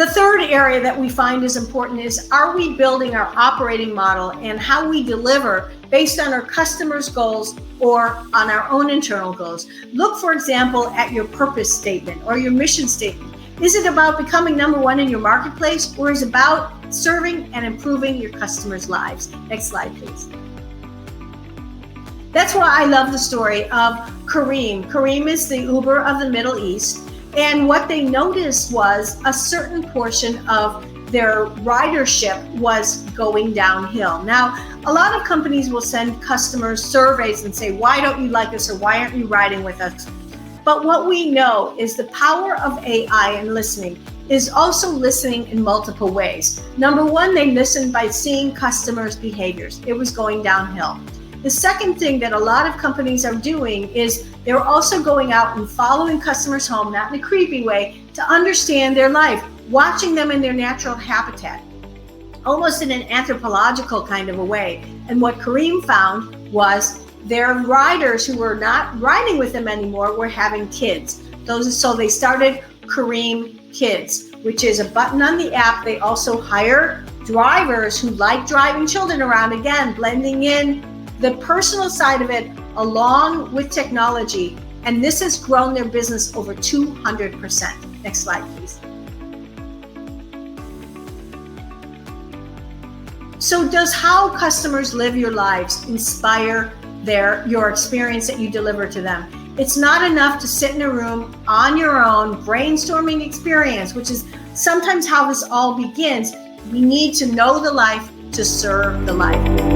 The third area that we find is important is, are we building our operating model and how we deliver based on our customers' goals or on our own internal goals? Look, for example, at your purpose statement or your mission statement. Is it about becoming number one in your marketplace, or is it about serving and improving your customers' lives? Next slide, please. That's why I love the story of Careem. Careem is the Uber of the Middle East. And what they noticed was a certain portion of their ridership was going downhill. Now, a lot of companies will send customers surveys and say, why don't you like us, or why aren't you riding with us? But what we know is the power of AI and listening is also listening in multiple ways. Number one, they listened by seeing customers' behaviors. It was going downhill. The second thing that a lot of companies are doing is they're also going out and following customers home, not in a creepy way, to understand their life, watching them in their natural habitat, almost in an anthropological kind of a way. And what Careem found was their riders who were not riding with them anymore were having kids. So they started Careem Kids, which is a button on the app. They also hire drivers who like driving children around, again, blending in the personal side of it along with technology. And this has grown their business over 200%. Next slide, please. So does how customers live your lives inspire your experience that you deliver to them? It's not enough to sit in a room on your own, brainstorming experience, which is sometimes how this all begins. We need to know the life to serve the life.